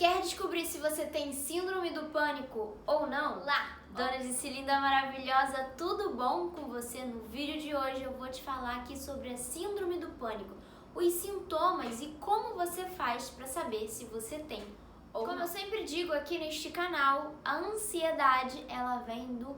Quer descobrir se você tem síndrome do pânico ou não? Lá, dona Dicilinda maravilhosa, tudo bom com você? No vídeo de hoje eu vou te falar aqui sobre a síndrome do pânico, os sintomas e como você faz para saber se você tem ou não. Como eu sempre digo aqui neste canal, a ansiedade ela vem do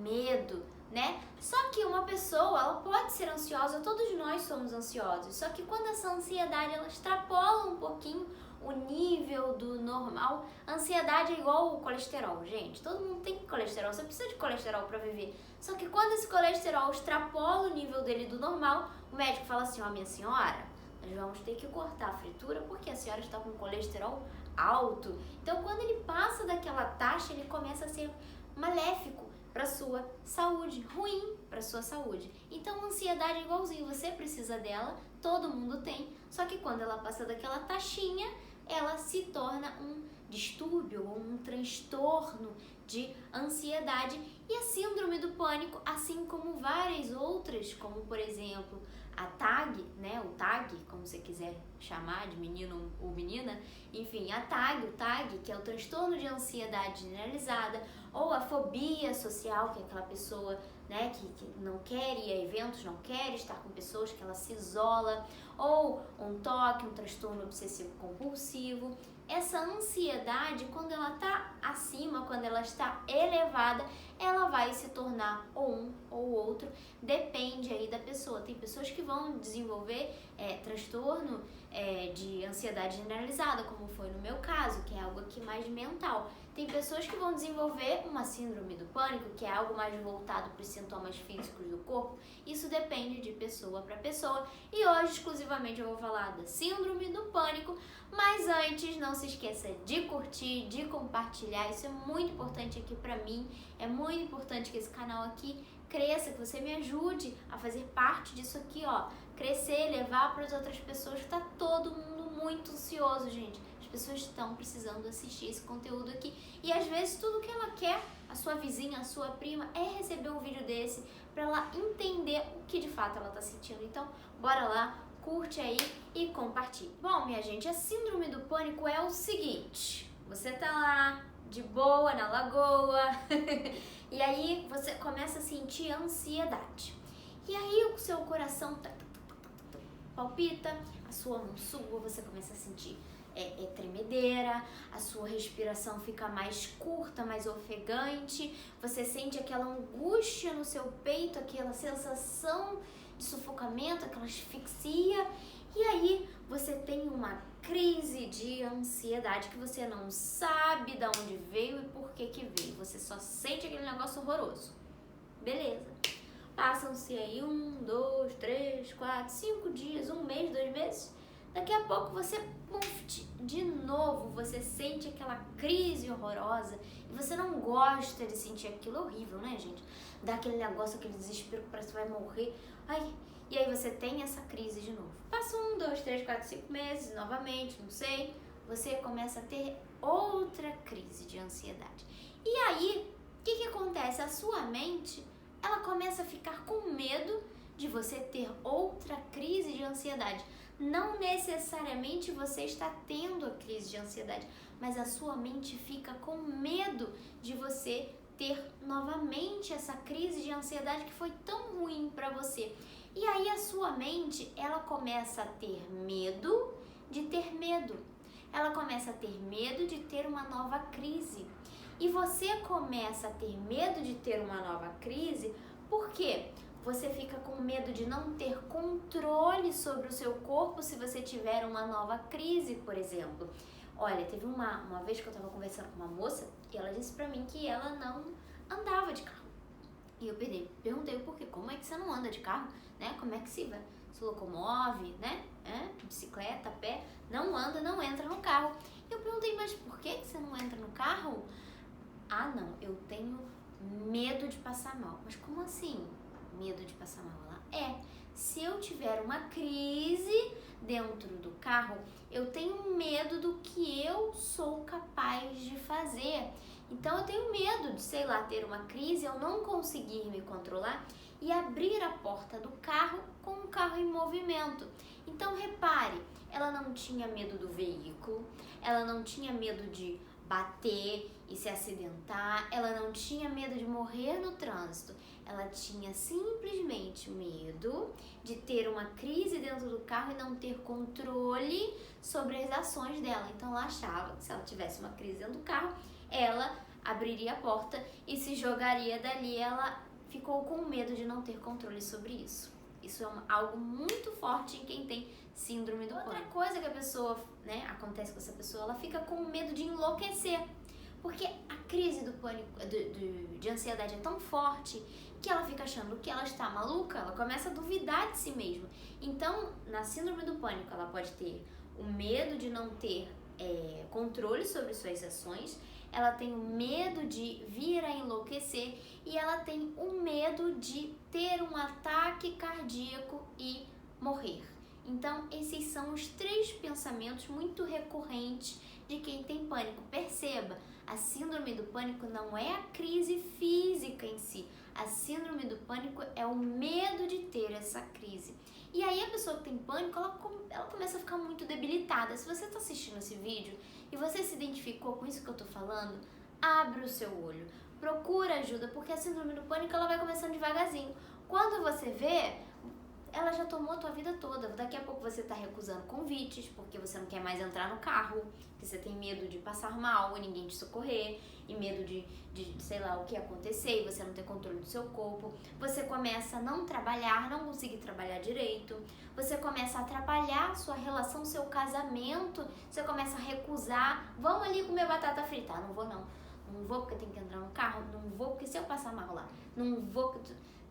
medo, né? Só que uma pessoa, ela pode ser ansiosa, todos nós somos ansiosos, só que quando essa ansiedade ela extrapola um pouquinho o nível do normal, a ansiedade é igual o colesterol, gente, todo mundo tem colesterol, você precisa de colesterol para viver, só que quando esse colesterol extrapola o nível dele do normal, o médico fala assim, ó, minha senhora, nós vamos ter que cortar a fritura porque a senhora está com colesterol alto, então quando ele passa daquela taxa, ele começa a ser maléfico para sua saúde, ruim para sua saúde. Então a ansiedade é igualzinho, você precisa dela, todo mundo tem, só que quando ela passa daquela taxinha, ela se torna um distúrbio ou um transtorno de ansiedade. E a síndrome do pânico, assim como várias outras, como por exemplo a TAG, né, o TAG, como você quiser chamar de menino ou menina, enfim, o TAG, que é o transtorno de ansiedade generalizada, ou a fobia social, que é aquela pessoa, né, que não quer ir a eventos, não quer estar com pessoas, que ela se isola, ou um TOC, um transtorno obsessivo compulsivo. Essa ansiedade, quando ela está acima, quando ela está elevada, ela vai se tornar ou um ou outro, depende aí da pessoa. Tem pessoas que vão desenvolver transtorno de ansiedade generalizada, como foi no meu caso, que é algo aqui mais mental. Tem pessoas que vão desenvolver uma síndrome do pânico, que é algo mais voltado para os sintomas físicos do corpo. Isso depende de pessoa para pessoa. E hoje, exclusivamente, eu vou falar da síndrome do pânico. Mas antes, não se esqueça de curtir, de compartilhar. Isso é muito importante aqui para mim. É muito importante que esse canal aqui cresça, que você me ajude a fazer parte disso aqui, ó. Crescer, levar para as outras pessoas. Tá todo mundo muito ansioso, gente. As pessoas estão precisando assistir esse conteúdo aqui. E às vezes tudo que ela quer, a sua vizinha, a sua prima, é receber um vídeo desse para ela entender o que de fato ela tá sentindo. Então, bora lá, curte aí e compartilhe. Bom, minha gente, a síndrome do pânico é o seguinte. Você tá lá, de boa, na lagoa, e aí você começa a sentir ansiedade. E aí o seu coração palpita, a sua mão sua, você começa a sentir tremedeira, a sua respiração fica mais curta, mais ofegante, você sente aquela angústia no seu peito, aquela sensação de sufocamento, aquela asfixia, e aí você tem uma crise de ansiedade que você não sabe de onde veio e por que veio, você só sente aquele negócio horroroso. Beleza. Passam-se aí 1, 2, 3, 4, 5 dias, 1 mês, 2 meses. Daqui a pouco você, de novo, você sente aquela crise horrorosa e você não gosta de sentir aquilo horrível, né, gente? Dá aquele negócio, aquele desespero que parece que vai morrer. Ai, e aí você tem essa crise de novo. Passa 1, 2, 3, 4, 5 meses, novamente, não sei. Você começa a ter outra crise de ansiedade. E aí, o que acontece? A sua mente, ela começa a ficar com medo de você ter outra crise de ansiedade. Não necessariamente você está tendo a crise de ansiedade, mas a sua mente fica com medo de você ter novamente essa crise de ansiedade que foi tão ruim para você. E aí a sua mente, ela começa a ter medo de ter medo. Ela começa a ter medo de ter uma nova crise. E você começa a ter medo de ter uma nova crise, por quê? Você fica com medo de não ter controle sobre o seu corpo se você tiver uma nova crise, por exemplo. Olha, teve uma vez que eu estava conversando com uma moça e ela disse pra mim que ela não andava de carro. E eu perguntei por quê? Como é que você não anda de carro? Né? Como é que se locomove, né? Bicicleta, pé, não anda, não entra no carro. Eu perguntei, mas por que você não entra no carro? Ah, não, eu tenho medo de passar mal. Mas como assim? Medo de passar mal? Se eu tiver uma crise dentro do carro, eu tenho medo do que eu sou capaz de fazer. Então eu tenho medo de, sei lá, ter uma crise, eu não conseguir me controlar e abrir a porta do carro com o carro em movimento. Então repare, ela não tinha medo do veículo, ela não tinha medo de bater e se acidentar, ela não tinha medo de morrer no trânsito, ela tinha simplesmente medo de ter uma crise dentro do carro e não ter controle sobre as ações dela. Então ela achava que se ela tivesse uma crise dentro do carro, ela abriria a porta e se jogaria dali. Ela ficou com medo de não ter controle sobre isso. Isso é algo muito forte em quem tem síndrome do pânico. Outra coisa que a pessoa, acontece com essa pessoa, ela fica com medo de enlouquecer. Porque a crise do pânico, de ansiedade é tão forte que ela fica achando que ela está maluca, ela começa a duvidar de si mesma. Então, na síndrome do pânico, ela pode ter o medo de não ter controle sobre suas ações, ela tem o medo de vir a enlouquecer e ela tem o medo de ter um ataque cardíaco e morrer. Então, esses são os 3 pensamentos muito recorrentes de quem tem pânico. Perceba, a síndrome do pânico não é a crise física em si. A síndrome do pânico é o medo de ter essa crise. E aí a pessoa que tem pânico, ela começa a ficar muito debilitada. Se você está assistindo esse vídeo e você se identificou com isso que eu estou falando, abre o seu olho, procura ajuda, porque a síndrome do pânico ela vai começando devagarzinho. Quando você vê, ela já tomou a tua vida toda. Daqui a pouco você está recusando convites, porque você não quer mais entrar no carro, porque você tem medo de passar mal e ninguém te socorrer, e medo de sei lá, o que acontecer e você não ter controle do seu corpo. Você começa a não trabalhar, não conseguir trabalhar direito. Você começa a atrapalhar a sua relação, seu casamento. Você começa a recusar. Vamos ali comer batata frita. Ah, não vou não. Não vou porque tem que entrar no carro. Não vou porque se eu passar mal lá. Não vou.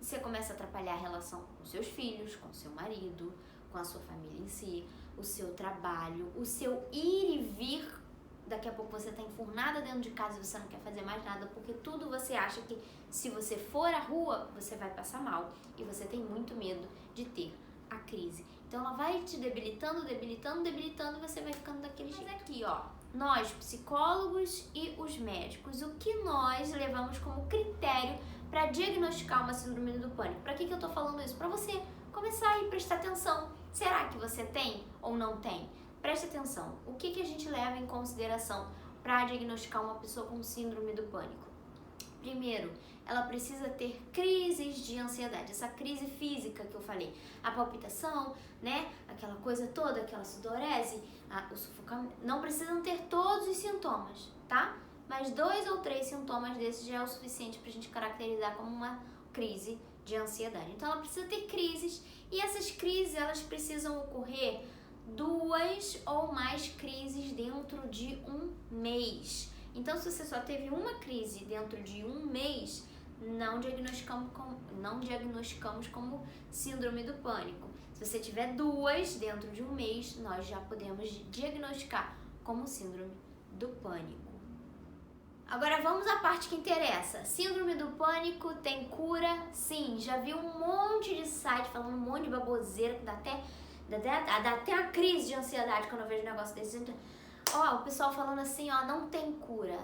Você começa a atrapalhar a relação com seus filhos, com seu marido, com a sua família em si, o seu trabalho, o seu ir e vir. Daqui a pouco você está enfurnada dentro de casa e você não quer fazer mais nada, porque tudo você acha que se você for à rua, você vai passar mal. E você tem muito medo de ter a crise. Então ela vai te debilitando, debilitando, debilitando e você vai ficando daquele jeito. Mas aqui, ó, nós psicólogos e os médicos, o que nós levamos como critério para diagnosticar uma síndrome do pânico? Para que eu tô falando isso? Para você começar a prestar atenção. Será que você tem ou não tem? Preste atenção. O que a gente leva em consideração para diagnosticar uma pessoa com síndrome do pânico? Primeiro, ela precisa ter crises de ansiedade, essa crise física que eu falei, a palpitação, aquela coisa toda, aquela sudorese, o sufocamento. Não precisam ter todos os sintomas, tá? Mas 2 ou 3 sintomas desses já é o suficiente para a gente caracterizar como uma crise de ansiedade. Então ela precisa ter crises e essas crises elas precisam ocorrer 2 ou mais crises dentro de um mês. Então se você só teve uma crise dentro de um mês, não diagnosticamos como síndrome do pânico. Se você tiver 2 dentro de um mês, nós já podemos diagnosticar como síndrome do pânico. Agora vamos à parte que interessa. Síndrome do pânico tem cura? Sim, já vi um monte de site falando um monte de baboseira que dá até uma crise de ansiedade quando eu vejo um negócio desse. O pessoal falando assim, não tem cura.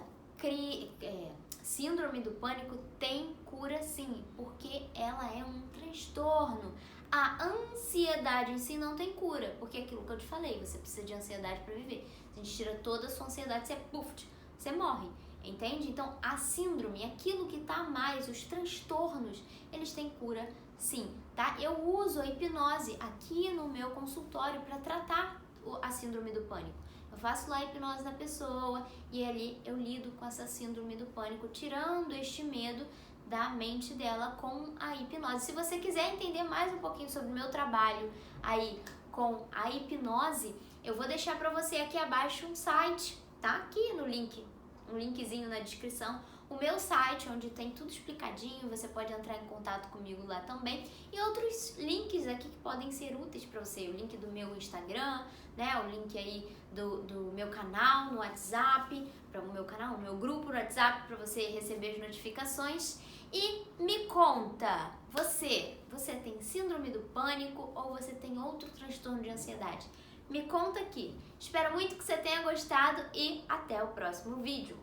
Síndrome do pânico tem cura sim, porque ela é um transtorno. A ansiedade em si não tem cura, porque é aquilo que eu te falei, você precisa de ansiedade para viver. Se a gente tira toda a sua ansiedade, você morre. Entende? Então, a síndrome, aquilo que tá a mais, os transtornos, eles têm cura sim, tá? Eu uso a hipnose aqui no meu consultório para tratar a síndrome do pânico. Eu faço lá a hipnose na pessoa e ali eu lido com essa síndrome do pânico, tirando este medo da mente dela com a hipnose. Se você quiser entender mais um pouquinho sobre o meu trabalho aí com a hipnose, eu vou deixar para você aqui abaixo um site, tá? Aqui no link. Um linkzinho na descrição, o meu site onde tem tudo explicadinho, você pode entrar em contato comigo lá também e outros links aqui que podem ser úteis para você, o link do meu Instagram, o link aí do meu canal no WhatsApp, para o meu canal, o meu grupo no WhatsApp para você receber as notificações. E me conta, você tem síndrome do pânico ou você tem outro transtorno de ansiedade? Me conta aqui. Espero muito que você tenha gostado e até o próximo vídeo.